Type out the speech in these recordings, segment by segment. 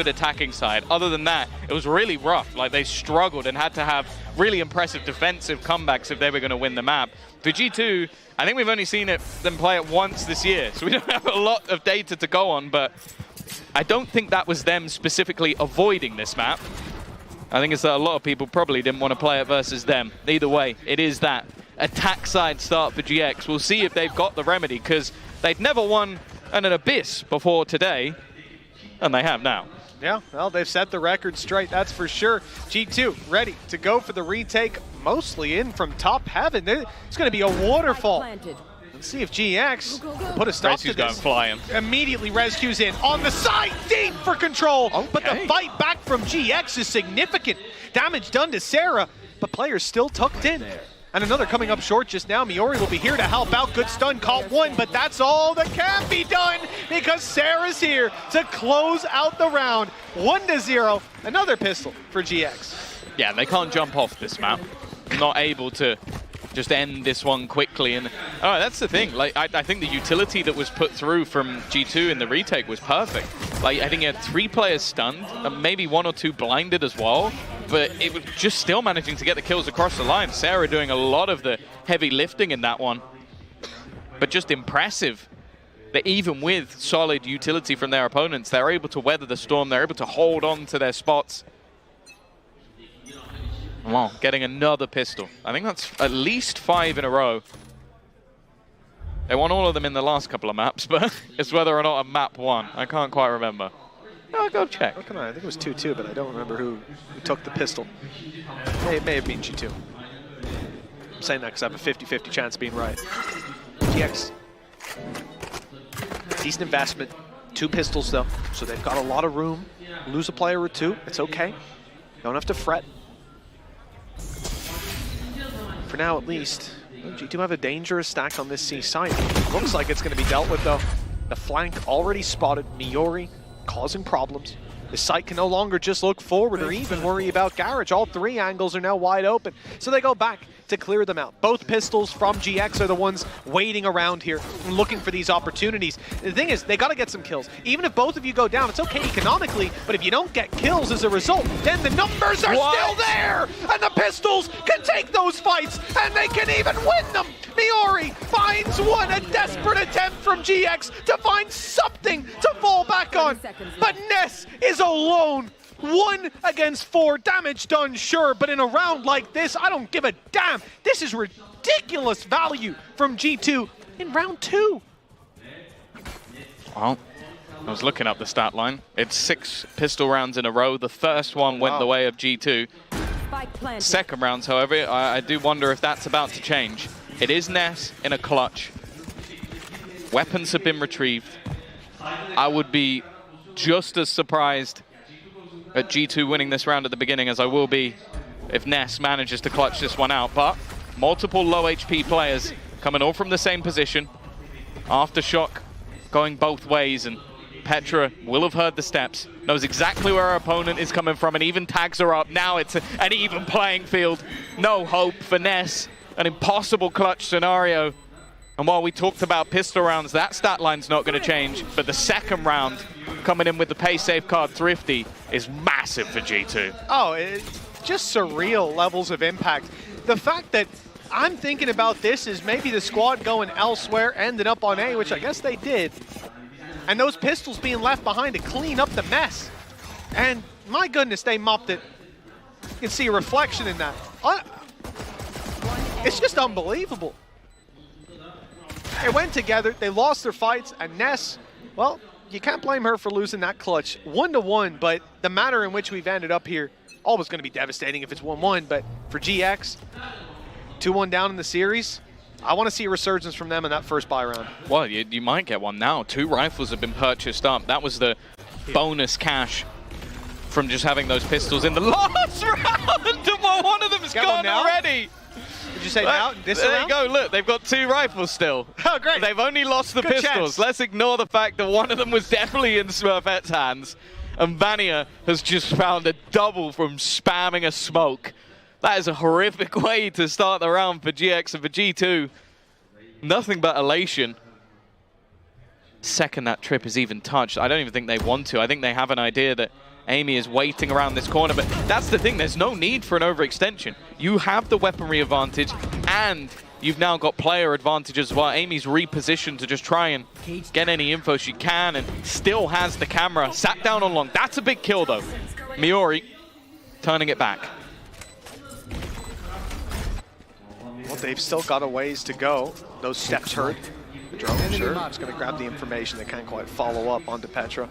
attacking side. Other than that, it was really rough. Like, they struggled and had to have really impressive defensive comebacks if they were going to win the map. For G2, I think we've only seen them play it once this year, so we don't have a lot of data to go on, but I don't think that was them specifically avoiding this map. I think it's that a lot of people probably didn't want to play it versus them. Either way, it is that attack side start for GX. We'll see if they've got the remedy, because they'd never won an Abyss before today, and they have now. Yeah, well, they've set the record straight, that's for sure. G2 ready to go for the retake, mostly in from top heaven. It's going to be a waterfall. Let's see if GX can put a stop to this. Flying. Immediately rescues in on the side, deep for control. Okay. But the fight back from GX is significant. Damage done to Sarah, but players still tucked in. And another coming up short just now. Miori will be here to help out. Good stun, caught one, but that's all that can be done because Sarah's here to close out the round. 1-0, another pistol for GX. Yeah, they can't jump off this map. Not able to just end this one quickly. And that's the thing. Like, I think the utility that was put through from G2 in the retake was perfect. Like, I think he had 3 players stunned, and maybe 1 or 2 blinded as well. But it was just still managing to get the kills across the line. Sarah doing a lot of the heavy lifting in that one. But just impressive that even with solid utility from their opponents, they're able to weather the storm. They're able to hold on to their spots. Wow, getting another pistol. I think that's at least 5 in a row. They won all of them in the last couple of maps, but it's whether or not a map won. I can't quite remember. I'll go check. I think it was 2-2, but I don't remember who took the pistol. It may have been G2. I'm saying that because I have a 50-50 chance of being right. GX. Decent investment. 2 pistols, though, so they've got a lot of room. Lose a player or 2, it's okay. Don't have to fret. For now, at least, G2 have a dangerous stack on this C site. Looks like it's going to be dealt with, though. The flank already spotted. Miori causing problems. The site can no longer just look forward or even worry about Garage. All 3 angles are now wide open, so they go back to clear them out. Both pistols from GX are the ones waiting around here and looking for these opportunities. The thing is, they got to get some kills. Even if both of you go down, it's okay economically, but if you don't get kills as a result, then the numbers are still there, and the pistols can take those fights, and they can even win them. Miori finds one, a desperate attempt from GX to find something to fall back on, but Ness is alone. 1 against 4, damage done, sure, but in a round like this, I don't give a damn. This is ridiculous value from G2 in round 2. Well, I was looking up the stat line. It's 6 pistol rounds in a row. The first one went the way of G2. Second rounds, however, I do wonder if that's about to change. It is Ness in a clutch. Weapons have been retrieved. I would be just as surprised at G2 winning this round at the beginning as I will be if Ness manages to clutch this one out. But multiple low HP players coming all from the same position. Aftershock going both ways, and Petra will have heard the steps, knows exactly where her opponent is coming from, and even tags her up. Now it's an even playing field. No hope for Ness. An impossible clutch scenario. And while we talked about pistol rounds, that stat line's not going to change. But the second round, coming in with the pay safeguard Thrifty, is massive for G2. Oh, it's just surreal levels of impact. The fact that I'm thinking about this is maybe the squad going elsewhere, ended up on A, which I guess they did. And those pistols being left behind to clean up the mess. And my goodness, they mopped it. You can see a reflection in that. It's just unbelievable. They went together, they lost their fights, and Ness, well, you can't blame her for losing that clutch. 1-1, but the manner in which we've ended up here, always going to be devastating if it's 1-1, but for GX, 2-1 down in the series, I want to see a resurgence from them in that first buy round. Well, you might get one now. 2 rifles have been purchased up. That was the bonus cash from just having those pistols in the last round. Well, one of them is gone already. Did you say now? There you go, look, they've got 2 rifles still. Oh, great. They've only lost the pistols. Chance. Let's ignore the fact that one of them was definitely in Smurfette's hands. And Vania has just found a double from spamming a smoke. That is a horrific way to start the round for GX, and for G2. Nothing but elation. Second that trip is even touched, I don't even think they want to. I think they have an idea that Amy is waiting around this corner, but that's the thing, there's no need for an overextension. You have the weaponry advantage, and you've now got player advantage as well. Amy's repositioned to just try and get any info she can, and still has the camera sat down on long. That's a big kill, though. Miori turning it back. Well, they've still got a ways to go. Those steps hurt. The drone, sure, just going to grab the information. They can't quite follow up onto Petra.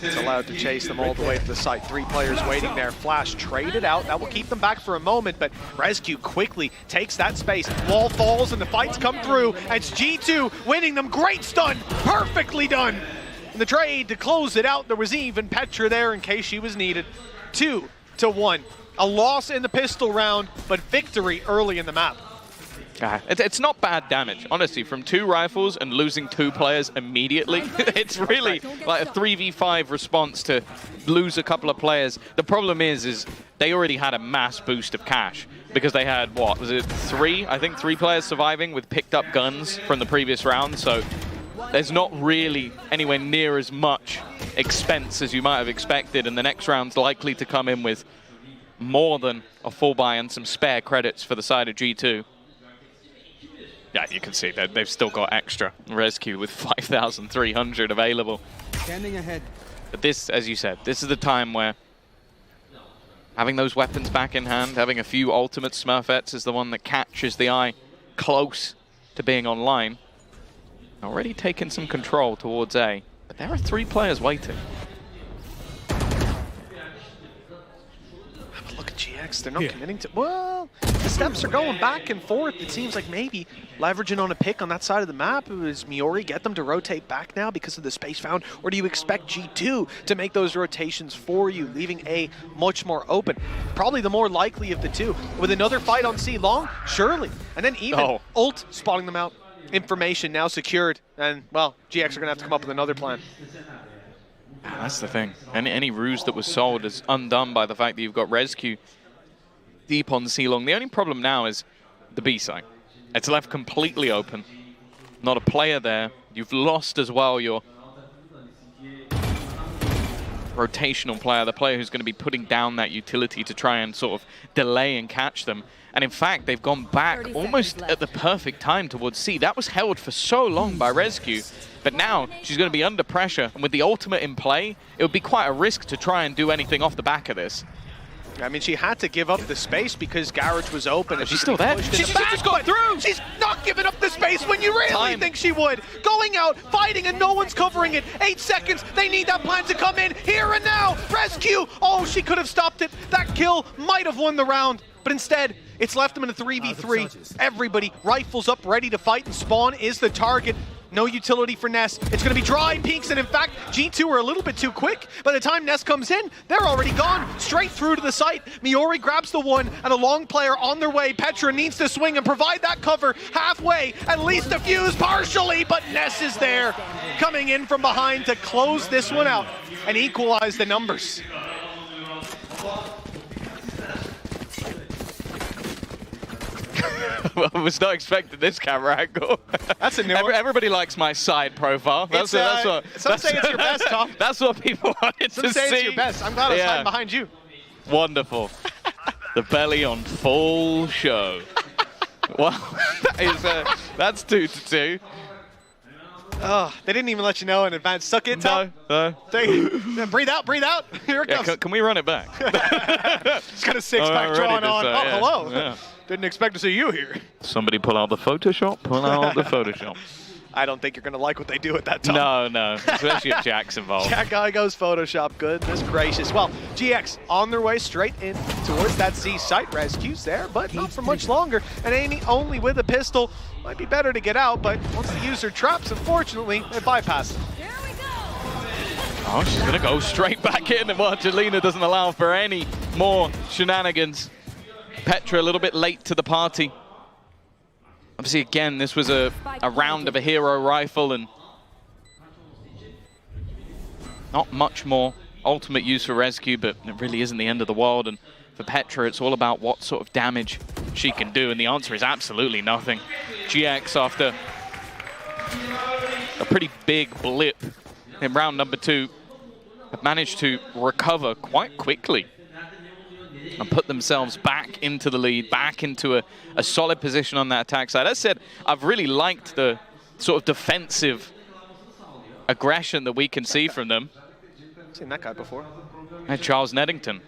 It's allowed to chase them all the way to the site. 3 players waiting there. Flash traded out. That will keep them back for a moment, but Rescue quickly takes that space. Wall falls and the fights come through. It's G2 winning them. Great stun. Perfectly done. And the trade to close it out. There was even Petra there in case she was needed. 2-1. A loss in the pistol round, but victory early in the map. It's not bad damage, honestly, from 2 rifles and losing 2 players immediately. It's really like a 3v5 response to lose a couple of players. The problem is they already had a mass boost of cash because they had, what, was it 3? I think 3 players surviving with picked up guns from the previous round, so there's not really anywhere near as much expense as you might have expected, and the next round's likely to come in with more than a full buy and some spare credits for the side of G2. Yeah, you can see that they've still got extra. Rescue with 5,300 available. Standing ahead. But this, as you said, this is the time where having those weapons back in hand, having a few ultimate Smurfettes is the one that catches the eye close to being online. Already taking some control towards A, but there are 3 players waiting. Look at GX, they're not committing to... Well, the steps are going back and forth. It seems like maybe leveraging on a pick on that side of the map. Does Miori get them to rotate back now because of the space found? Or do you expect G2 to make those rotations for you, leaving A much more open? Probably the more likely of the two. With another fight on C long, surely. And then even ult spotting them out. Information now secured. And, well, GX are going to have to come up with another plan. That's the thing. Any ruse that was sold is undone by the fact that you've got Rescue deep on C-Long. The only problem now is the B site. It's left completely open. Not a player there. You've lost as well your rotational player, the player who's going to be putting down that utility to try and sort of delay and catch them. And in fact, they've gone back almost at the perfect time towards C. That was held for so long by Rescue, but now she's going to be under pressure. And with the ultimate in play, it would be quite a risk to try and do anything off the back of this. I mean, she had to give up the space because Garage was open. She's still there. She just got through. She's not giving up the space when you really think she would. Going out, fighting, and no one's covering it. 8 seconds. They need that plan to come in here and now. Rescue. Oh, she could have stopped it. That kill might have won the round. But instead, it's left them in a 3v3. Everybody, rifles up, ready to fight, and Spawn is the target. No utility for Ness. It's going to be dry peaks, and in fact, G2 are a little bit too quick. By the time Ness comes in, they're already gone. Straight through to the site. Miori grabs the one, and a long player on their way. Petra needs to swing and provide that cover halfway, at least defuse partially, but Ness is there, coming in from behind to close this one out and equalize the numbers. Well, I was not expecting this camera angle. That's a new one. Everybody likes my side profile. That's what some say it's your best, Tom. That's what people wanted to see. Some say it's your best. I'm glad I was hiding behind you. Wonderful. The belly on full show. Well, that's 2-2. Oh, they didn't even let you know in advance. Suck it, Tom. No. Breathe out, breathe out. Here it comes. Can we run it back? It's got a 6-pack drawn on. Hello. Yeah. Didn't expect to see you here. Somebody pull out the Photoshop. Pull out the Photoshop. I don't think you're going to like what they do at that time. No. Especially if Jack's involved. Jack guy goes Photoshop. Goodness gracious. Well, GX on their way straight in towards that C site. Rescues there, but not for much longer. And Amy only with a pistol. Might be better to get out, but once the user traps, unfortunately, they bypass it. Oh, she's going to go straight back in, and Angelina doesn't allow for any more shenanigans. Petra a little bit late to the party. Obviously, again, this was a round of a hero rifle, and not much more ultimate use for Rescue, but it really isn't the end of the world. And for Petra, it's all about what sort of damage she can do, and the answer is absolutely nothing. GX, after a pretty big blip in round number 2, have managed to recover quite quickly and put themselves back into the lead, back into a solid position on that attack side. As I said, I've really liked the sort of defensive aggression that we can see from them. Seen that guy before. And Charles Neddington.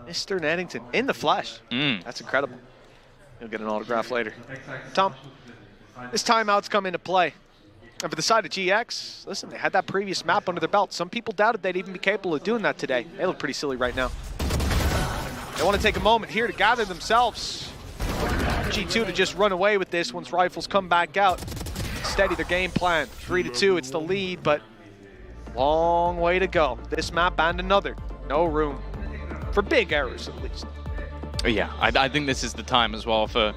Mr. Neddington in the flesh. That's incredible. He'll get an autograph later. Tom, this timeout's come into play. And for the side of GX, listen, they had that previous map under their belt. Some people doubted they'd even be capable of doing that today. They look pretty silly right now. They want to take a moment here to gather themselves. G2 to just run away with this once rifles come back out. Steady their game plan. 3-2, it's the lead, but long way to go. This map and another. No room for big errors, at least. Yeah, I think this is the time as well for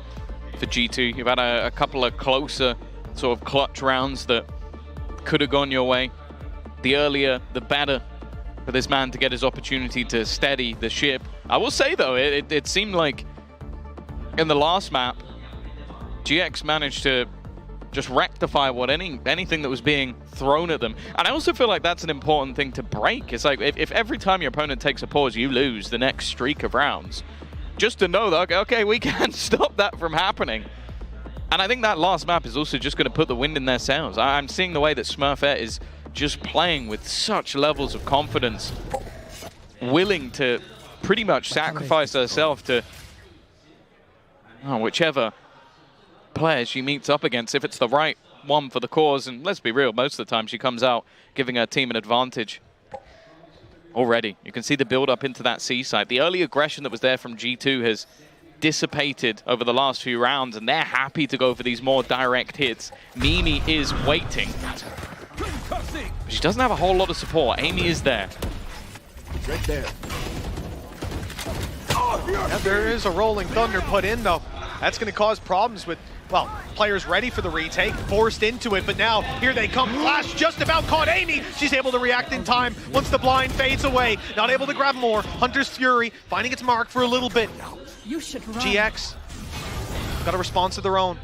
G2. You've had a couple of closer sort of clutch rounds that could have gone your way. The earlier, the better for this man to get his opportunity to steady the ship. I will say, though, it seemed like in the last map, GX managed to just rectify anything that was being thrown at them. And I also feel like that's an important thing to break. It's like if every time your opponent takes a pause, you lose the next streak of rounds. Just to know that, okay, we can't stop that from happening. And I think that last map is also just going to put the wind in their sails. I'm seeing the way that Smurfette is just playing with such levels of confidence, willing to pretty much sacrifice herself to whichever player she meets up against, if it's the right one for the cause. And let's be real, most of the time she comes out giving her team an advantage. Already, you can see the build-up into that C side. The early aggression that was there from G2 has dissipated over the last few rounds, and they're happy to go for these more direct hits. Mimi is waiting. She doesn't have a whole lot of support. Amy is there. Right there. Yeah, there is a rolling thunder put in, though. That's going to cause problems with, well, players ready for the retake, forced into it, but now here they come. Flash just about caught Amy. She's able to react in time once the blind fades away. Not able to grab more. Hunter's Fury finding its mark for a little bit. You should run. GX got a response of their own.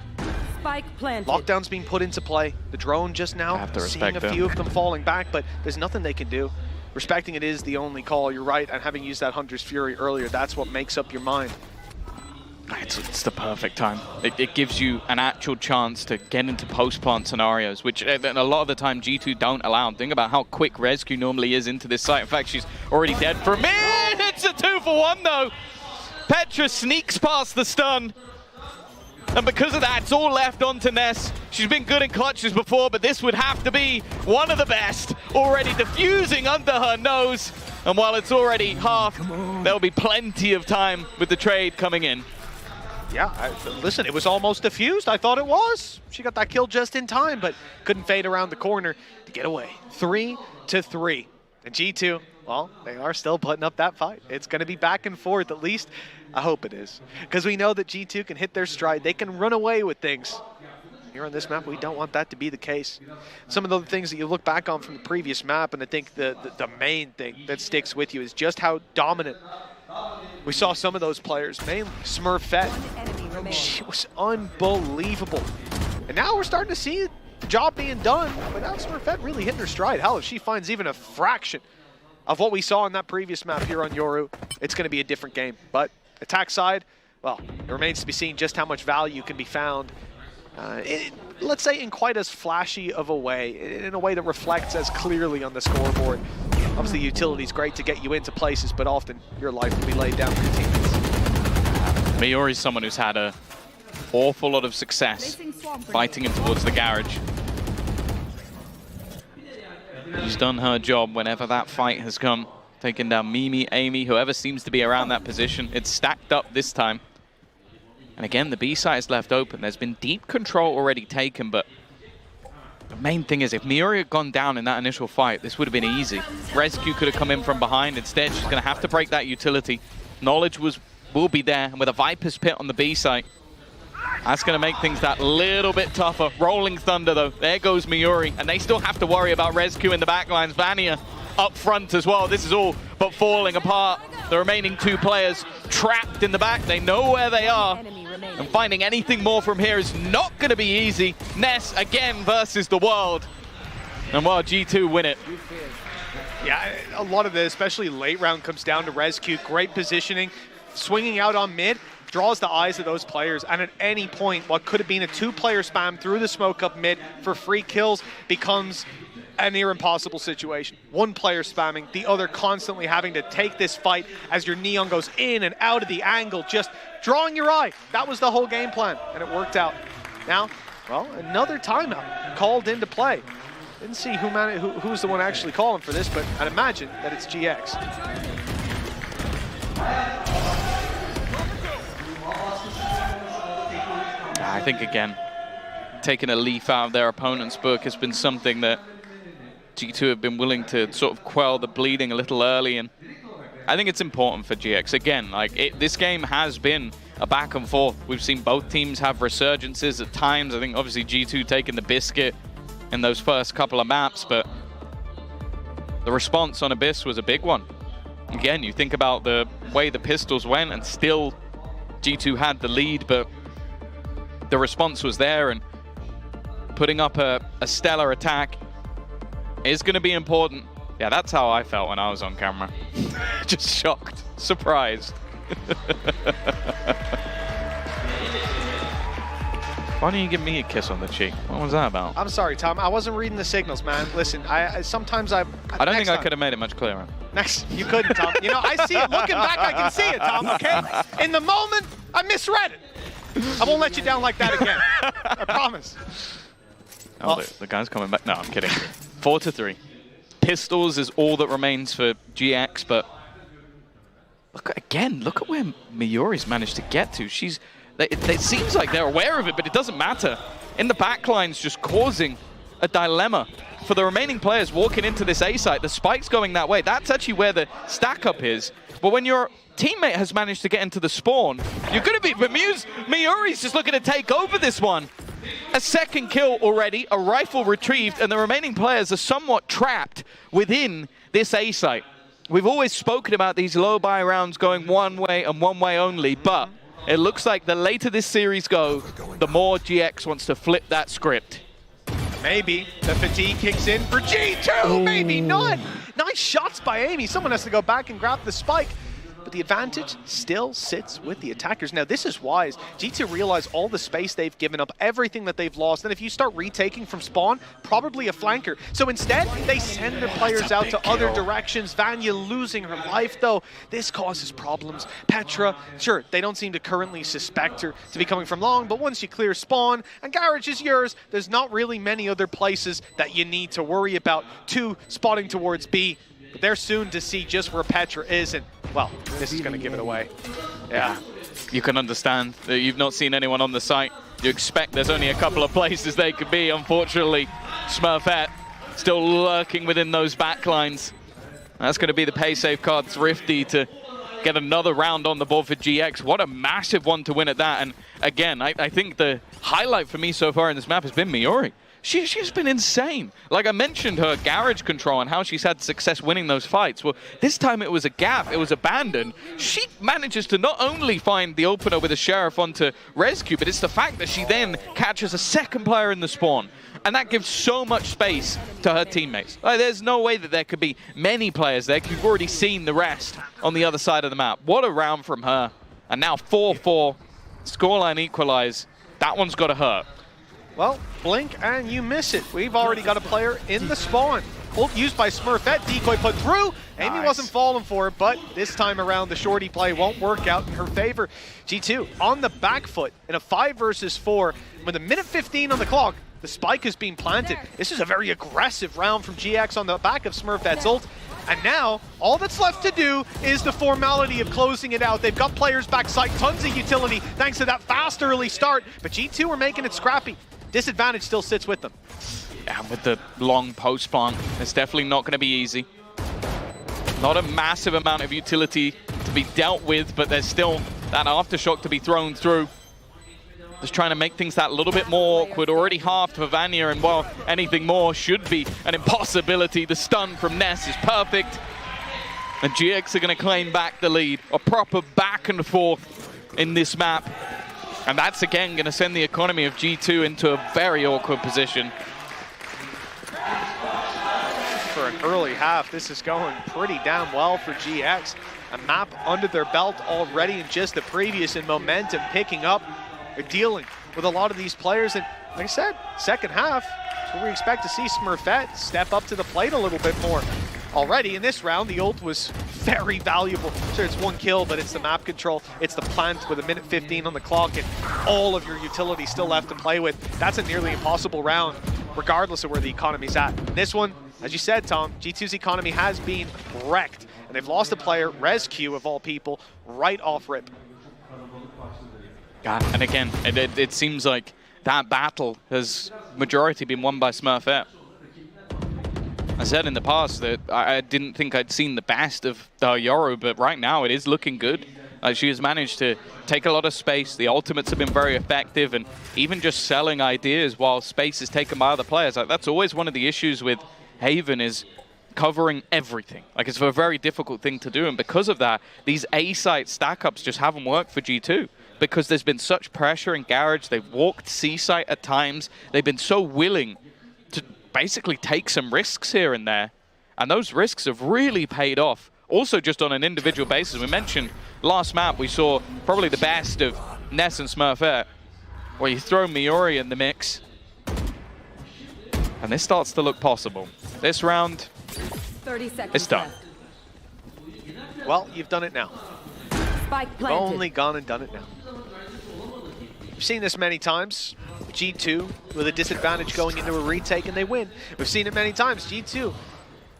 Spike planted. Lockdown's being put into play. The drone just now seeing a few of them falling back, but there's nothing they can do. Respecting it is the only call. You're right, and having used that Hunter's Fury earlier, that's what makes up your mind. It's the perfect time. It gives you an actual chance to get into post-plant scenarios, which a lot of the time G2 don't allow. Think about how quick Rescue normally is into this site. In fact, she's already dead for a minute. It's a 2-for-1, though. Petra sneaks past the stun. And because of that, it's all left onto Ness. She's been good in clutches before, but this would have to be one of the best. Already diffusing under her nose. And while it's already half, there'll be plenty of time with the trade coming in. Yeah, listen, it was almost diffused. I thought it was. She got that kill just in time, but couldn't fade around the corner to get away. 3-3. And G2, well, they are still putting up that fight. It's going to be back and forth, at least. I hope it is. Because we know that G2 can hit their stride. They can run away with things. Here on this map, we don't want that to be the case. Some of the things that you look back on from the previous map, and I think the main thing that sticks with you is just how dominant we saw some of those players, mainly Smurfette. She was unbelievable. And now we're starting to see the job being done without Smurfette really hitting her stride. Hell, if she finds even a fraction of what we saw in that previous map here on Yoru, it's going to be a different game. But attack side, well, it remains to be seen just how much value can be found. Let's say in quite as flashy of a way, in a way that reflects as clearly on the scoreboard. Obviously, utility's great to get you into places, but often your life will be laid down for your teammates. Mayori's someone who's had an awful lot of success fighting him towards the garage. She's done her job whenever that fight has come. Taking down Mimi, Amy, whoever seems to be around that position. It's stacked up this time. And again, the B site is left open. There's been deep control already taken, but the main thing is if Miori had gone down in that initial fight, this would have been easy. Rescue could have come in from behind. Instead, she's going to have to break that utility. Knowledge will be there, and with a Viper's Pit on the B site, that's going to make things that little bit tougher. Rolling Thunder, though. There goes Miori, and they still have to worry about Rescue in the backlines. Vania up front as well. This is all but falling apart. The remaining two players trapped in the back. They know where they are. And finding anything more from here is not going to be easy. Ness again versus the world. And while G2 win it. Yeah, a lot of the, especially late round, comes down to Rescue. Great positioning, swinging out on mid, draws the eyes of those players, and at any point, what could have been a 2-player spam through the smoke up mid for free kills becomes a near impossible situation. 1 player spamming, the other constantly having to take this fight as your Neon goes in and out of the angle, just drawing your eye. That was the whole game plan, and it worked out. Now, well, another timeout called into play. Didn't see who's the one actually calling for this, but I'd imagine that it's GX. I think, again, taking a leaf out of their opponent's book has been something that G2 have been willing to sort of quell the bleeding a little early, and I think it's important for GX. Again, like this game has been a back and forth. We've seen both teams have resurgences at times. I think obviously G2 taking the biscuit in those first couple of maps, but the response on Abyss was a big one. Again, you think about the way the pistols went, and still G2 had the lead, but the response was there, and putting up a stellar attack is going to be important. Yeah, that's how I felt when I was on camera. Just shocked, surprised. Why don't you give me a kiss on the cheek? What was that about? I'm sorry, Tom. I wasn't reading the signals, man. Listen, I sometimes I don't think I could have made it much clearer. Next, you couldn't, Tom. You know, I see it. Looking back, I can see it, Tom, okay? In the moment, I misread it. I won't let you down like that again. I promise. Oh, the guy's coming back. No, I'm kidding. 4-3. Pistols is all that remains for GX, but look at where Miyori's managed to get to. It seems like they're aware of it, but it doesn't matter. In the backline's just causing a dilemma for the remaining players walking into this A site. The spike's going that way. That's actually where the stack up is. But when your teammate has managed to get into the spawn, you're going to be bemused. Miyori's just looking to take over this one. A second kill already, a rifle retrieved, and the remaining players are somewhat trapped within this A site. We've always spoken about these low buy rounds going one way and one way only, but it looks like the later this series go, the more GX wants to flip that script. Maybe the fatigue kicks in for G2, Ooh. Maybe not. Nice shots by Amy. Someone has to go back and grab the spike. But the advantage still sits with the attackers. Now, this is wise. G2 realize all the space they've given up, everything that they've lost. And if you start retaking from spawn, probably a flanker. So instead, they send their players out to other directions. Vanya losing her life, though. This causes problems. Petra, sure, they don't seem to currently suspect her to be coming from long, but once you clear spawn and garage is yours, there's not really many other places that you need to worry about. 2 spotting towards B. But they're soon to see just where Petra is, and, well, this is going to give it away. Yeah. You can understand that you've not seen anyone on the site. You expect there's only a couple of places they could be. Unfortunately, Smurfette still lurking within those backlines. That's going to be the pay safe card. Thrifty to get another round on the board for GX. What a massive one to win at that. And again, I think the highlight for me so far in this map has been Miyori. She's been insane. Like I mentioned, her garage control and how she's had success winning those fights. Well, this time it was a gap, it was abandoned. She manages to not only find the opener with a Sheriff onto Rescue, but it's the fact that she then catches a second player in the spawn. And that gives so much space to her teammates. Like, there's no way that there could be many players there, because you've already seen the rest on the other side of the map. What a round from her. And now 4-4, scoreline equalize. That one's got to hurt. Well, blink and you miss it. We've already got a player in the spawn. Ult used by Smurfette, decoy put through. Amy wasn't falling for it, but this time around the shorty play won't work out in her favor. G2 on the back foot in a 5 versus 4. With a minute 15 on the clock, the spike is being planted. This is a very aggressive round from GX on the back of Smurfette's ult. And now, all that's left to do is the formality of closing it out. They've got players backside, tons of utility thanks to that fast early start, but G2 are making it scrappy. Disadvantage still sits with them. Yeah, with the long post plant, it's definitely not going to be easy. Not a massive amount of utility to be dealt with, but there's still that aftershock to be thrown through. Just trying to make things that little bit more awkward. Already halved for Vanya, and well, anything more should be an impossibility. The stun from Ness is perfect. And GX are going to claim back the lead. A proper back and forth in this map. And that's again going to send the economy of G2 into a very awkward position. For a early half. This is going pretty damn well for GX. A map under their belt already in just the previous, and momentum picking up. They're dealing with a lot of these players, and like I said, second half, that's where we expect to see Smurfette step up to the plate a little bit more. Already in this round, the ult was very valuable. Sure, it's one kill, but it's the map control. It's the plant with 1:15 on the clock and all of your utility still left to play with. That's a nearly impossible round, regardless of where the economy's at. In this one, as you said, Tom, G2's economy has been wrecked, and they've lost a player, Rescue of all people, right off rip. God, and again, it seems like that battle has majority been won by Smurfette. I said in the past that I didn't think I'd seen the best of Yoru, but right now it is looking good. She has managed to take a lot of space. The ultimates have been very effective, and even just selling ideas while space is taken by other players. Like, that's always one of the issues with Haven, is covering everything. Like, it's a very difficult thing to do, and because of that, these A-site stack-ups just haven't worked for G2. Because there's been such pressure in Garage, they've walked C-site at times, they've been so willing to basically take some risks here and there. And those risks have really paid off. Also just on an individual basis. We mentioned last map we saw probably the best of Ness and Smurfette, where you throw Miori in the mix. And this starts to look possible. This round, 30 seconds it's done. left. Well, you've done it now. Spike You've planted. only gone and done it now. We've seen this many times. G2 with a disadvantage going into a retake and they win. We've seen it many times. G2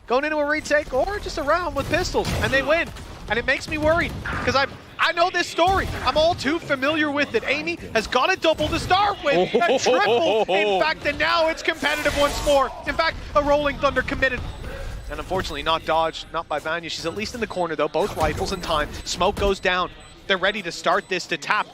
going into a retake or just a round with pistols and they win. And it makes me worried because I know this story. I'm all too familiar with it. Amy has got a double to start with, a triple, in fact, and now it's competitive once more. In fact, a Rolling Thunder committed. And unfortunately not dodged, not by Vanya. She's at least in the corner though, both rifles in time. Smoke goes down. They're ready to start this to tap.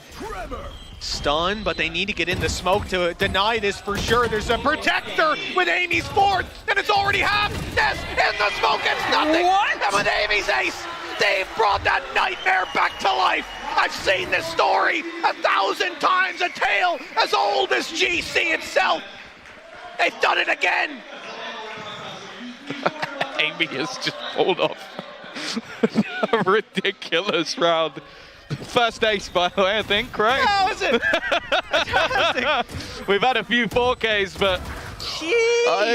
Stun, but they need to get in the smoke to deny this for sure. There's a protector with Amy's fourth, and it's already half. Ness in the smoke, it's nothing. What? And with Amy's ace, they've brought that nightmare back to life. I've seen this story 1,000 times, a tale as old as GC itself. They've done it again. Amy has just pulled off a ridiculous round. First ace, by the way, I think, right? How is it? Fantastic. We've had a few 4Ks, but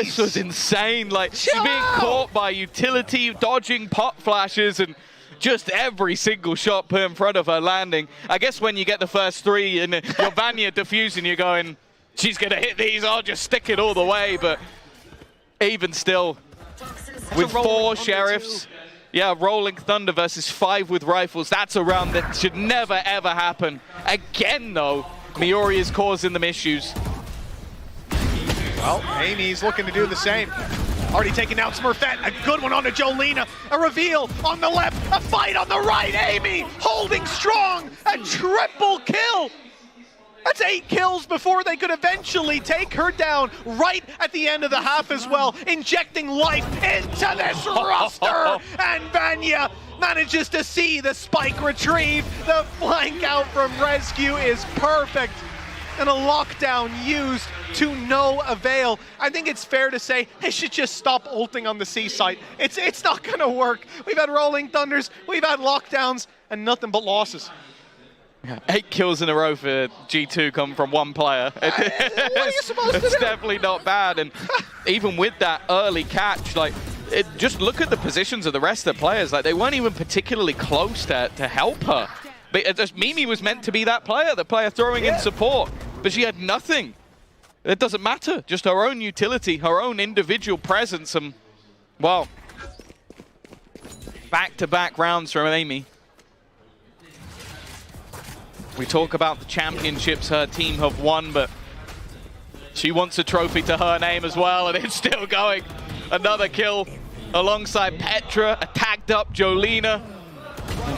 this was insane. Like, she's being caught by utility, dodging pop flashes, and just every single shot put in front of her landing. I guess when you get the first three and your Vanya diffusing, you're going, she's going to hit these, I'll just stick it all the way. But even still, with 4 sheriffs, yeah, Rolling Thunder versus 5 with rifles. That's a round that should never, ever happen. Again, though, Miori is causing them issues. Well, Amy's looking to do the same. Already taking out Smurfette. A good one onto Jolina. A reveal on the left. A fight on the right. Amy holding strong. A triple kill. That's 8 kills before they could eventually take her down right at the end of the half as well, injecting life into this roster. And Vanya manages to see the spike retrieve. The flank out from Rescue is perfect. And a lockdown used to no avail. I think it's fair to say they should just stop ulting on the C site. It's not gonna work. We've had Rolling Thunders, we've had lockdowns, and nothing but losses. 8 kills in a row for G2 come from one player. What are you supposed to do? It's definitely not bad. And even with that early catch, like, just look at the positions of the rest of the players. Like, they weren't even particularly close to help her. But Mimi was meant to be that player, the player throwing in support. But she had nothing. It doesn't matter. Just her own utility, her own individual presence. And, well, back-to-back rounds from Amy. We talk about the championships her team have won, but she wants a trophy to her name as well, and it's still going. Another kill alongside Petra, a tagged up Jolina.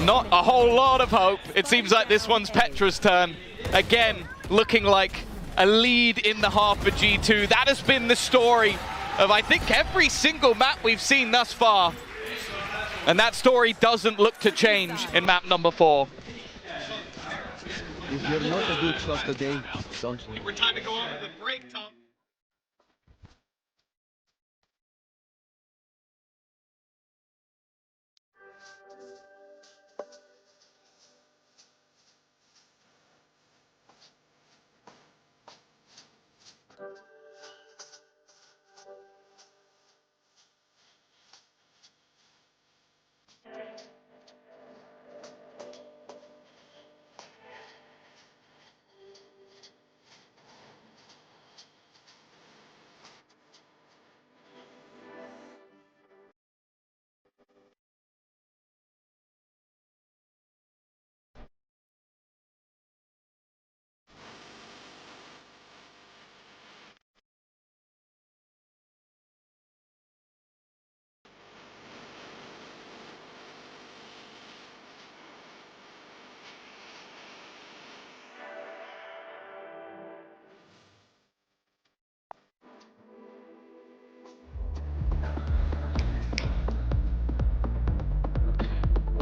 Not a whole lot of hope. It seems like this one's Petra's turn. Again, looking like a lead in the half for G2. That has been the story of, I think, every single map we've seen thus far. And that story doesn't look to change in map number 4. If you're not a good shot today, don't you? We're time to go on to the break, Tom.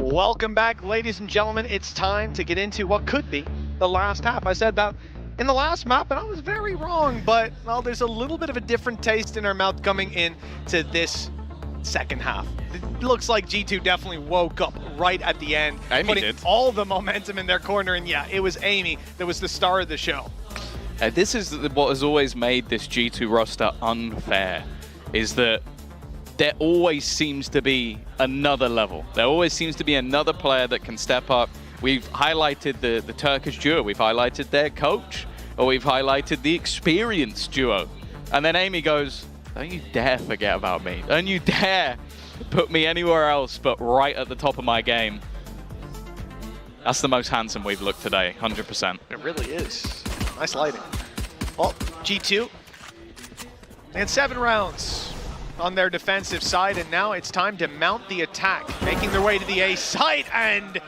Welcome back, ladies and gentlemen. It's time to get into what could be the last half. I said about in the last map, and I was very wrong, but well, there's a little bit of a different taste in our mouth coming in to this second half. It looks like G2 definitely woke up right at the end, putting all the momentum in their corner, and yeah, it was Amy that was the star of the show. This is what has always made this G2 roster unfair, is that there always seems to be another level. There always seems to be another player that can step up. We've highlighted the Turkish duo, we've highlighted their coach, or we've highlighted the experienced duo. And then Amy goes, don't you dare forget about me. Don't you dare put me anywhere else but right at the top of my game. That's the most handsome we've looked today, 100%. It really is. Nice lighting. Well, G2, they had 7 rounds on their defensive side, and now it's time to mount the attack, making their way to the A site, and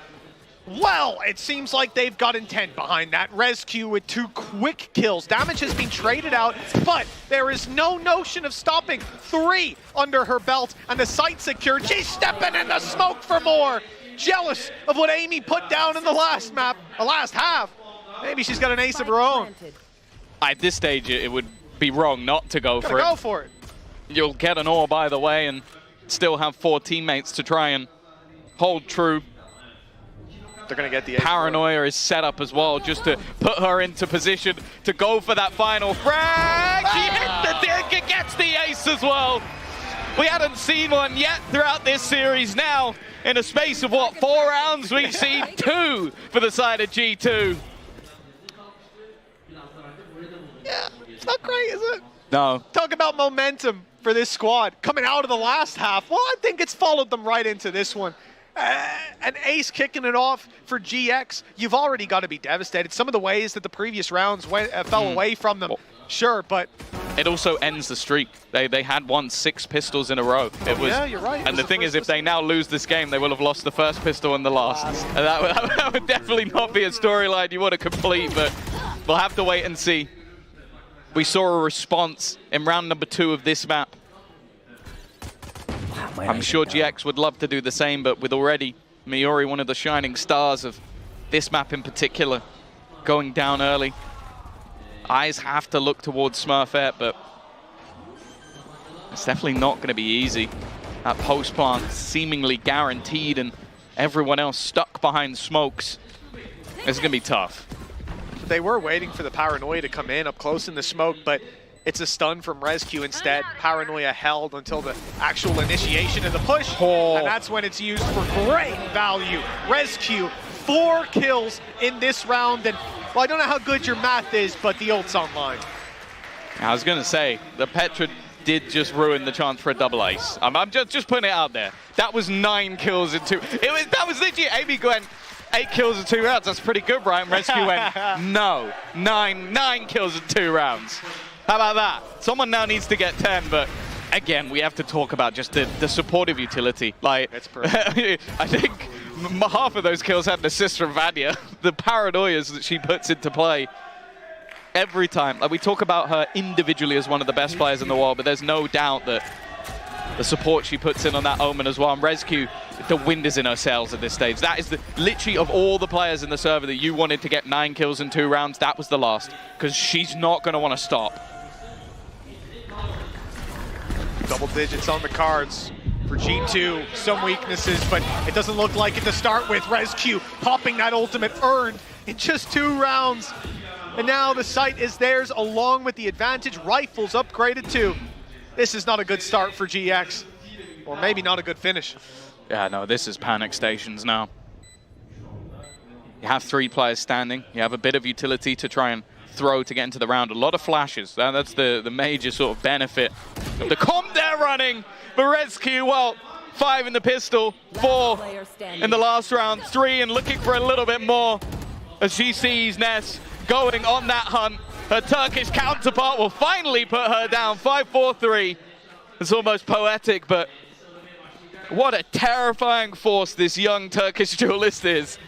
well, it seems like they've got intent behind that. Rescue with 2 quick kills. Damage has been traded out, but there is no notion of stopping. 3 under her belt, and the site secured. She's stepping in the smoke for more. Jealous of what Amy put down in the last map, the last half. Maybe she's got an ace of her own. At this stage, it would be wrong not to go for it. Go for it. You'll get an ore by the way and still have 4 teammates to try and hold true. They're going to get the ace. Paranoia is set up as well just to put her into position to go for that final frag. She hits the gets the ace as well. We hadn't seen one yet throughout this series. Now, in a space of what, 4 rounds, we've seen 2 for the side of G2. Yeah, it's not great, is it? No. Talk about momentum for this squad coming out of the last half. Well, I think it's followed them right into this one. An ace kicking it off for GX. You've already got to be devastated. Some of the ways that the previous rounds fell away from them, sure, but it also ends the streak. They had won 6 pistols in a row. It was, yeah, you're right. And the thing is, if they now lose this game, they will have lost the first pistol and the last. And that would definitely not be a storyline you want to complete, but we'll have to wait and see. We saw a response in round number 2 of this map. I'm sure GX would love to do the same, but with already Miori, one of the shining stars of this map in particular, going down early. Eyes have to look towards Smurfette, but it's definitely not going to be easy. That post plant seemingly guaranteed and everyone else stuck behind smokes. It's going to be tough. They were waiting for the Paranoia to come in up close in the smoke, but it's a stun from Rescue instead. Paranoia held until the actual initiation of the push, and that's when it's used for great value. Rescue, 4 kills in this round, and well, I don't know how good your math is, but the ult's online. I was going to say, the Petra did just ruin the chance for a double ace. I'm just putting it out there. That was 9 kills in 2. That was literally Amy went 8 kills in 2 rounds. That's pretty good, Brian. Rescue went, no, 9 kills in 2 rounds. How about that? Someone now needs to get 10, but again, we have to talk about just the supportive utility. Like, that's perfect. I think half of those kills had an assist from Vanya. The paranoias that she puts into play every time. Like, we talk about her individually as one of the best players in the world, but there's no doubt that the support she puts in on that Omen as well. And Rescue, the wind is in her sails at this stage. That is literally of all the players in the server that you wanted to get 9 kills in 2 rounds, that was the last, because she's not going to want to stop. Double digits on the cards for G2. Some weaknesses, but it doesn't look like it to start with. Rescue popping that ultimate earned in just 2 rounds. And now the site is theirs along with the advantage. Rifles upgraded too. This is not a good start for GX. Or maybe not a good finish. Yeah, no, this is panic stations now. You have 3 players standing. You have a bit of utility to try and throw to get into the round. A lot of flashes. That's the major sort of benefit of the comp they're running. But Rescue, well, 5 in the pistol, 4 in the last round, 3 and looking for a little bit more as she sees Ness going on that hunt. Her Turkish counterpart will finally put her down, 5-4-3. It's almost poetic, but what a terrifying force this young Turkish duelist is.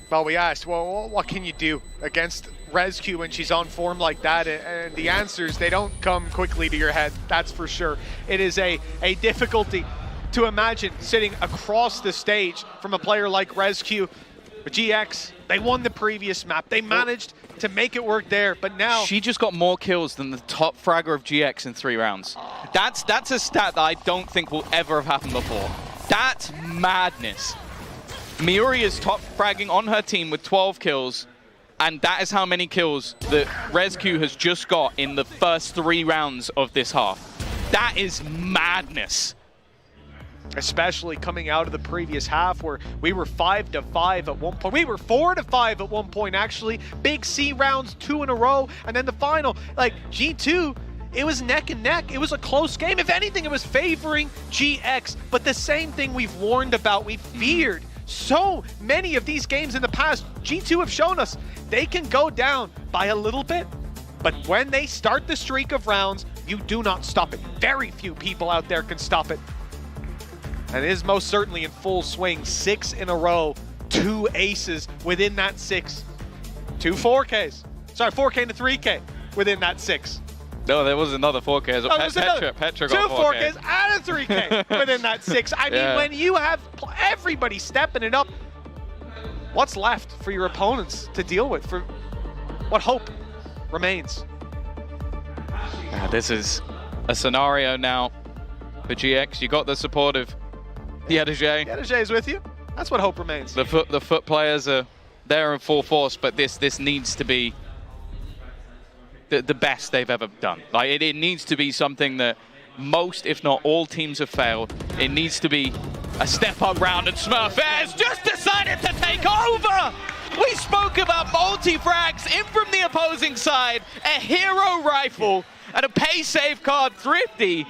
Well, we asked, well, what can you do against Rescue when she's on form like that? And the answers, they don't come quickly to your head, that's for sure. It is a difficulty to imagine sitting across the stage from a player like Rescue. But GX, they won the previous map. They managed to make it work there, but now... She just got more kills than the top fragger of GX in 3 rounds. That's a stat that I don't think will ever have happened before. That's madness. Miori is top fragging on her team with 12 kills, and that is how many kills that Rescue has just got in the first 3 rounds of this half. That is madness. Especially coming out of the previous half where we were 5-5 at one point. We were 4-5 at one point, actually. Big C rounds, 2 in a row. And then the final, like G2, it was neck and neck. It was a close game. If anything, it was favoring GX. But the same thing we've warned about, we've feared. So many of these games in the past, G2 have shown us they can go down by a little bit. But when they start the streak of rounds, you do not stop it. Very few people out there can stop it. And it is most certainly in full swing. 6 in a row, 2 aces within that 6. 2 4Ks. Sorry, 4K and a 3K within that 6. No, there was another 4K. Petra got 2 4Ks and a 3K within that 6. I mean, when you have everybody stepping it up, what's left for your opponents to deal with? For what hope remains? This is a scenario now for GX. You got the support of Yedajay. Yedajay is with you. That's what hope remains. The foot players are there in full force, but this needs to be the best they've ever done. Like it needs to be something that most, if not all, teams have failed. It needs to be a step-up round, and Smurf has just decided to take over. We spoke about multi-frags in from the opposing side, a hero rifle, and a pay save card thrifty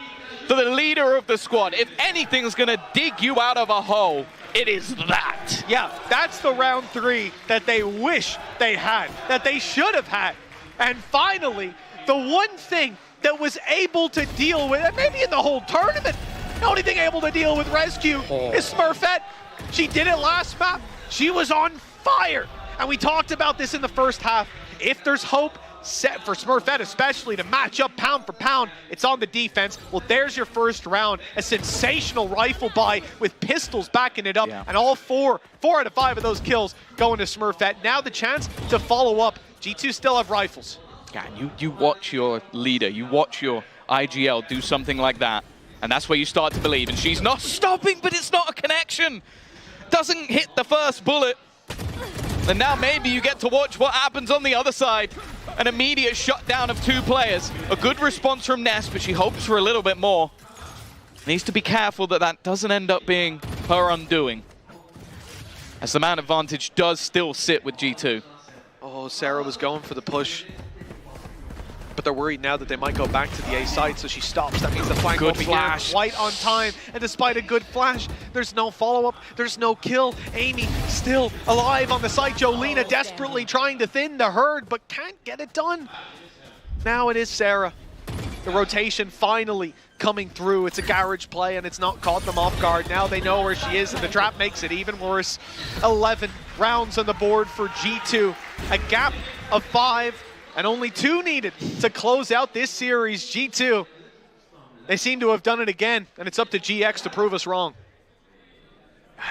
for the leader of the squad. If anything's gonna dig you out of a hole, it is that. Yeah, that's the round 3 that they wish they had, that they should have had. And finally, the one thing that was able to deal with, and maybe in the whole tournament, the only thing able to deal with Rescue is Smurfette. She did it last map. She was on fire. And we talked about this in the first half. If there's hope set for Smurfette, especially to match up pound for pound, it's on the defense. Well, there's your first round. A sensational rifle buy with pistols backing it up. And all 4 out of 5 of those kills going to Smurfette. Now the chance to follow up. G2 still have rifles. Yeah, you watch your leader, you watch your IGL do something like that, and that's where you start to believe. And she's not stopping, but it's not a connection. Doesn't hit the first bullet. And now maybe you get to watch what happens on the other side. An immediate shutdown of 2 players. A good response from Ness, but she hopes for a little bit more. Needs to be careful that that doesn't end up being her undoing, as the man advantage does still sit with G2. Oh, Sarah was going for the push, but they're worried now that they might go back to the A side, so she stops. That means the flank won't be here quite on time, and despite a good flash, there's no follow-up, there's no kill. Amy still alive on the site. Jolena desperately trying to thin the herd, but can't get it done. Now it is Sarah. The rotation finally coming through. It's a garage play, and it's not caught them off guard. Now they know where she is, and the trap makes it even worse. 11 rounds on the board for G2. A gap of 5, and only 2 needed to close out this series. G2, they seem to have done it again, and it's up to GX to prove us wrong.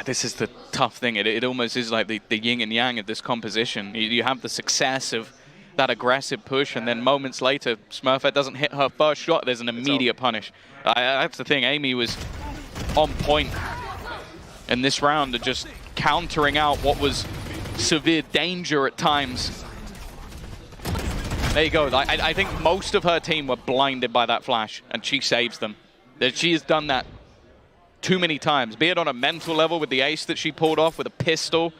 This is the tough thing. It almost is like the yin and yang of this composition. You have the success of that aggressive push, and then moments later, Smurfette doesn't hit her first shot. There's an immediate punish. That's the thing. Amy was on point in this round of just countering out what was severe danger at times. There you go. I think most of her team were blinded by that flash, and she saves them. She has done that too many times, be it on a mental level with the ace that she pulled off with a pistol,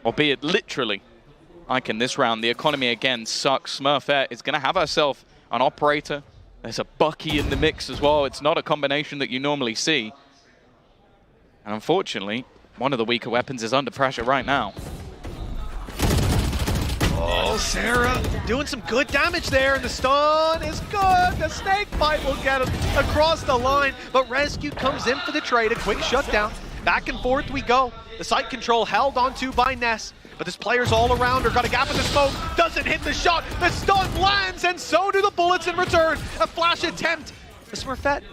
or be it literally. Like in this round, the economy again sucks. Smurfette is going to have herself an operator. There's a Bucky in the mix as well. It's not a combination that you normally see. And unfortunately, one of the weaker weapons is under pressure right now. Oh, Sarah doing some good damage there, and the stun is good. The snake bite will get him across the line, but Rescue comes in for the trade. A quick shutdown. Back and forth we go. The site control held onto by Ness. But there's players all around her. Got a gap in the smoke. Doesn't hit the shot. The stun lands, and so do the bullets in return. A flash attempt. The Smurfette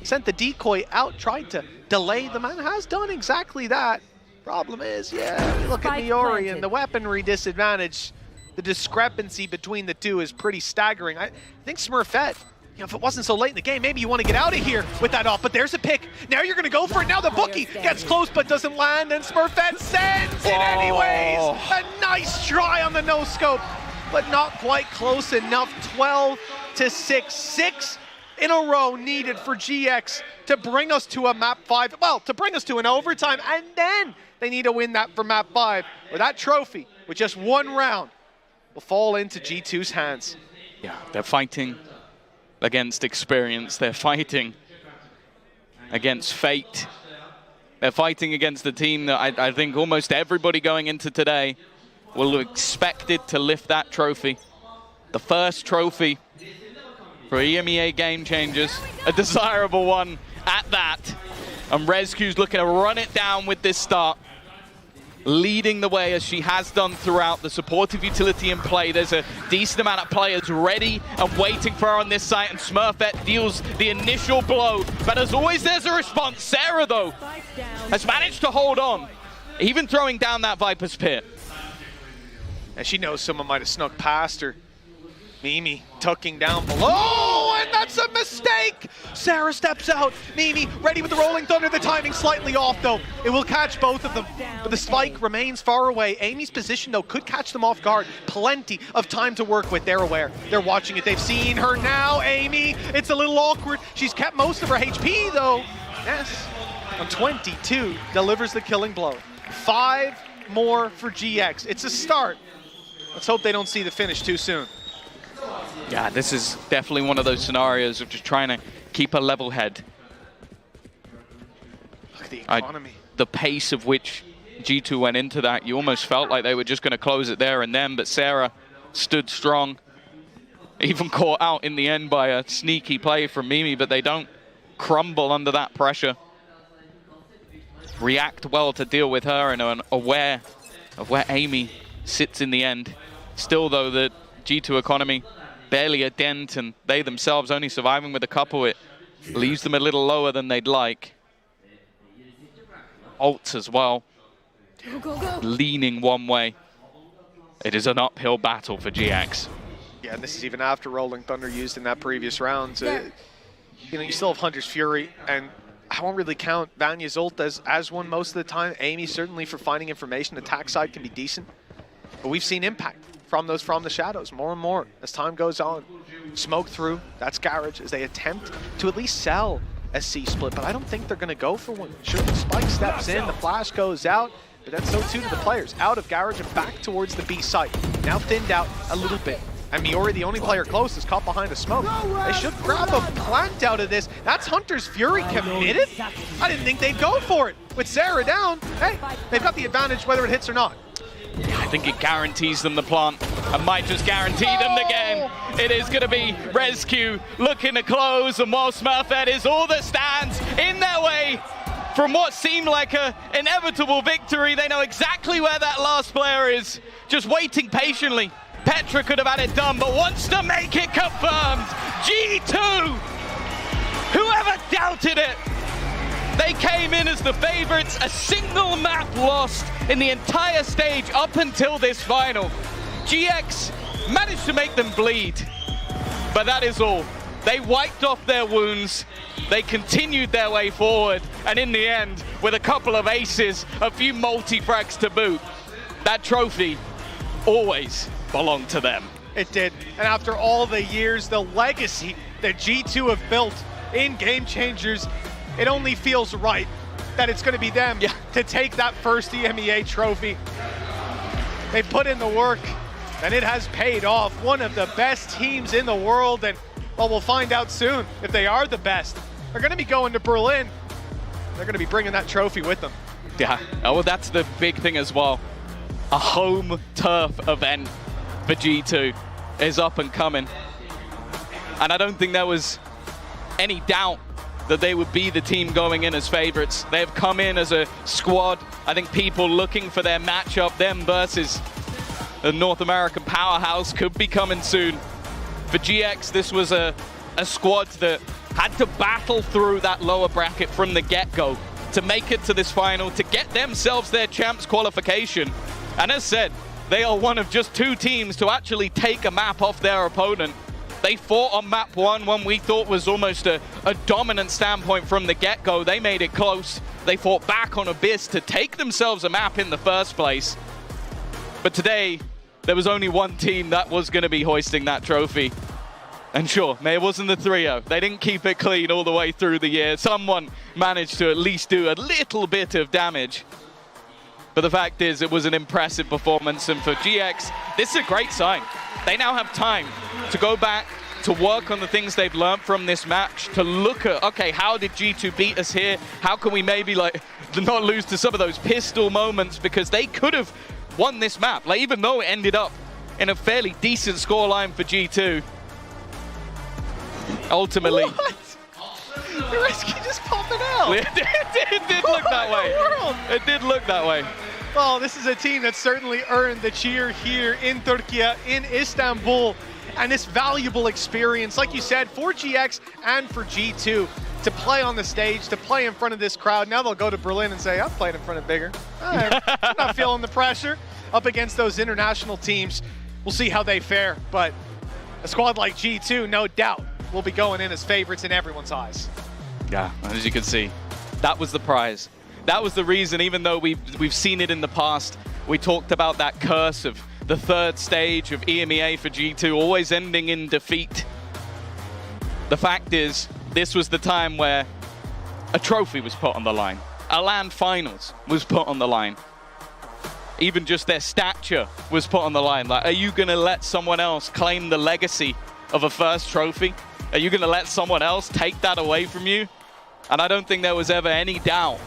sent the decoy out, tried to delay the man, has done exactly that. Problem is, yeah, we look at Miori and the weaponry disadvantage. The discrepancy between the two is pretty staggering. I think Smurfette, you know, if it wasn't so late in the game, maybe you want to get out of here with that off, but there's a pick. Now you're going to go for it. Now the bookie gets close but doesn't land, and Smurfette sends it anyways. A nice try on the no-scope, but not quite close enough. 12-6. 6 in a row needed for GX to bring us to a map 5. Well, to bring us to an overtime, and then they need to win that for map 5, where that trophy with just one round will fall into G2's hands. Yeah, they're fighting against experience. They're fighting against fate. They're fighting against the team that I think almost everybody going into today will have expected to lift that trophy. The first trophy for EMEA Game Changers, a desirable one at that. And Rescue's looking to run it down with this start, leading the way as she has done throughout. The supportive utility in play. There's a decent amount of players ready and waiting for her on this site, and Smurfette deals the initial blow. But as always, there's a response. Sarah, though, has managed to hold on, even throwing down that Viper's Pit. And she knows someone might have snuck past her. Mimi tucking down below, and that's a mistake! Sarah steps out. Mimi ready with the Rolling Thunder. The timing slightly off, though. It will catch both of them, but the spike remains far away. Amy's position, though, could catch them off guard. Plenty of time to work with. They're aware. They're watching it. They've seen her now. Amy, it's a little awkward. She's kept most of her HP, though. Yes, on 22, delivers the killing blow. 5 more for GX. It's a start. Let's hope they don't see the finish too soon. Yeah, this is definitely one of those scenarios of just trying to keep a level head. Look at the economy. The pace of which G2 went into that, you almost felt like they were just going to close it there and then, but Sarah stood strong. Even caught out in the end by a sneaky play from Mimi, but they don't crumble under that pressure. React well to deal with her and are aware of where Amy sits in the end. Still, though, the G2 economy barely a dent, and they themselves only surviving with a couple. It leaves them a little lower than they'd like. Ults as well, leaning one way. It is an uphill battle for GX. Yeah, and this is even after Rolling Thunder used in that previous round. You know, you still have Hunter's Fury, and I won't really count Vanya's ult as one most of the time. Amy certainly for finding information. Attack side can be decent, but we've seen impact from those from the shadows more and more as time goes on. Smoke through, that's Garage, as they attempt to at least sell a C split, but I don't think they're going to go for one. Sure, the spike steps in, the flash goes out, but that's so too to the players. Out of Garage and back towards the B site. Now thinned out a little bit. And Miori, the only player close, is caught behind a smoke. They should grab a plant out of this. That's Hunter's Fury committed? I didn't think they'd go for it. With Sarah down, hey, they've got the advantage whether it hits or not. I think it guarantees them the plant and might just guarantee them the game. It is going to be Rescue looking to close, and while Smurfette is all that stands in their way from what seemed like an inevitable victory, they know exactly where that last player is, just waiting patiently. Petra could have had it done, but wants to make it confirmed. G2! Whoever doubted it? They came in as the favorites, a single map lost in the entire stage up until this final. GX managed to make them bleed, but that is all. They wiped off their wounds, they continued their way forward, and in the end, with a couple of aces, a few multi-frags to boot, that trophy always belonged to them. It did, and after all the years, the legacy that G2 have built in Game Changers, it only feels right that it's going to be them to take that first EMEA trophy. They put in the work, and it has paid off. One of the best teams in the world, and well, we'll find out soon if they are the best. They're going to be going to Berlin. They're going to be bringing that trophy with them. Yeah, oh, well, that's the big thing as well. A home turf event for G2 is up and coming. And I don't think there was any doubt that they would be the team going in as favorites. They have come in as a squad. I think people looking for their matchup, them versus the North American powerhouse, could be coming soon. For GX, this was a squad that had to battle through that lower bracket from the get-go to make it to this final, to get themselves their champs qualification. And as said, they are one of just 2 teams to actually take a map off their opponent. They fought on map 1, one we thought was almost a dominant standpoint from the get-go. They made it close. They fought back on Abyss to take themselves a map in the first place. But today, there was only one team that was going to be hoisting that trophy. And sure, it wasn't the trio. They didn't keep it clean all the way through the year. Someone managed to at least do a little bit of damage. But the fact is, it was an impressive performance. And for GX, this is a great sign. They now have time to go back to work on the things they've learned from this match, to look at, okay, how did G2 beat us here? How can we maybe like not lose to some of those pistol moments? Because they could have won this map, like even though it ended up in a fairly decent scoreline for G2. Ultimately, What? The rescue just popping out. it did look that way. It did look that way. Well, this is a team that certainly earned the cheer here in Turkey, in Istanbul, and this valuable experience, like you said, for GX and for G2 to play on the stage, to play in front of this crowd. Now they'll go to Berlin and say, I've played in front of bigger. I'm not feeling the pressure up against those international teams. We'll see how they fare, but a squad like G2, no doubt, will be going in as favorites in everyone's eyes. Yeah, as you can see, that was the prize. That was the reason, even though we've seen it in the past, we talked about that curse of the 3rd stage of EMEA for G2, always ending in defeat. The fact is, this was the time where a trophy was put on the line. A LAN finals was put on the line. Even just their stature was put on the line. Like, are you gonna let someone else claim the legacy of a first trophy? Are you gonna let someone else take that away from you? And I don't think there was ever any doubt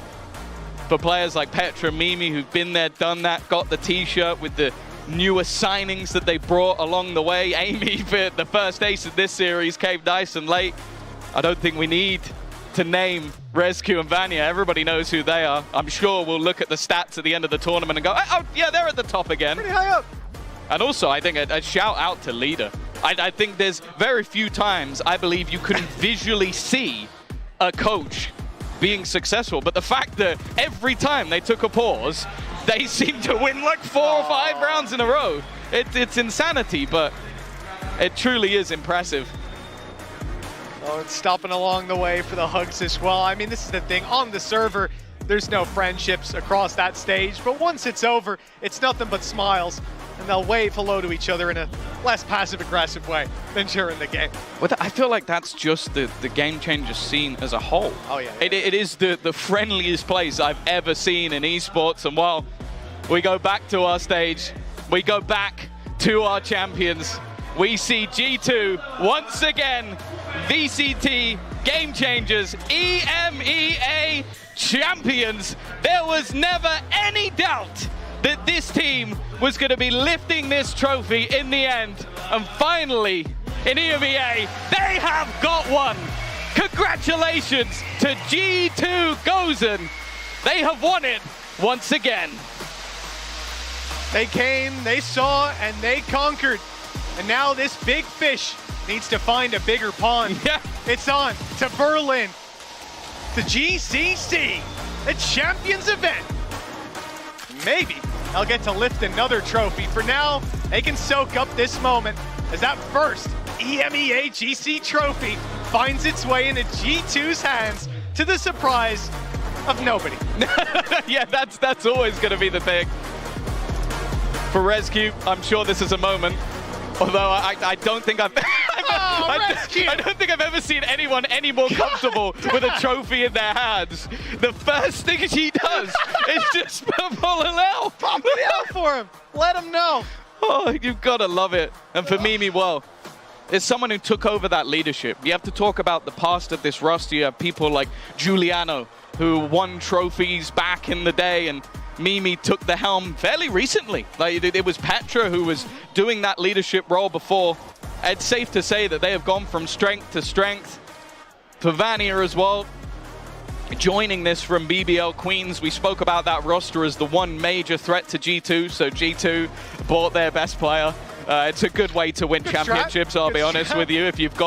for players like Petra and Mimi who've been there, done that, got the t-shirt with the newer signings that they brought along the way. Amy for the first ace of this series, came nice and late. I don't think we need to name Rescue and Vanya. Everybody knows who they are. I'm sure we'll look at the stats at the end of the tournament and go, oh yeah, they're at the top again. Pretty high up. And also, I think a shout out to Leader. I think there's very few times I believe you can visually see a coach being successful, but the fact that every time they took a pause, they seem to win like 4 or 5 rounds in a row. It's insanity, but it truly is impressive. Oh, it's stopping along the way for the hugs as well. I mean, this is the thing. On the server, there's no friendships across that stage, but once it's over, it's nothing but smiles, and they'll wave hello to each other in a less passive-aggressive way than during the game. I feel like that's just the Game Changer scene as a whole. Oh, yeah. It is the friendliest place I've ever seen in esports, and while we go back to our stage, we go back to our champions, we see G2 once again, VCT Game Changers, EMEA champions. There was never any doubt that this team was going to be lifting this trophy in the end. And finally, in EMEA, they have got one. Congratulations to G2 Gozen. They have won it once again. They came, they saw, and they conquered. And now this big fish needs to find a bigger pond. Yeah. It's on to Berlin, to GCC, the Champions event. Maybe they'll get to lift another trophy. For now, they can soak up this moment as that first EMEA GC trophy finds its way into G2's hands, to the surprise of nobody. Yeah, that's always going to be the thing. For Rescue, I'm sure this is a moment. Although I don't think I've I don't think I've ever seen anyone any more comfortable with a trophy in their hands. The first thing she does is just pull it out. Pop it out for him. Let him know. Oh, you've got to love it. And for Mimi, well, as someone who took over that leadership, you have to talk about the past of this roster. You have people like Giuliano, who won trophies back in the day, and Mimi took the helm fairly recently. Like, it was Petra who was doing that leadership role before. It's safe to say that they have gone from strength to strength. For Vanya as well, joining this from BBL Queens, we spoke about that roster as the one major threat to G2, so G2 bought their best player. It's a good way to win championships, I'll be honest with you, if you've got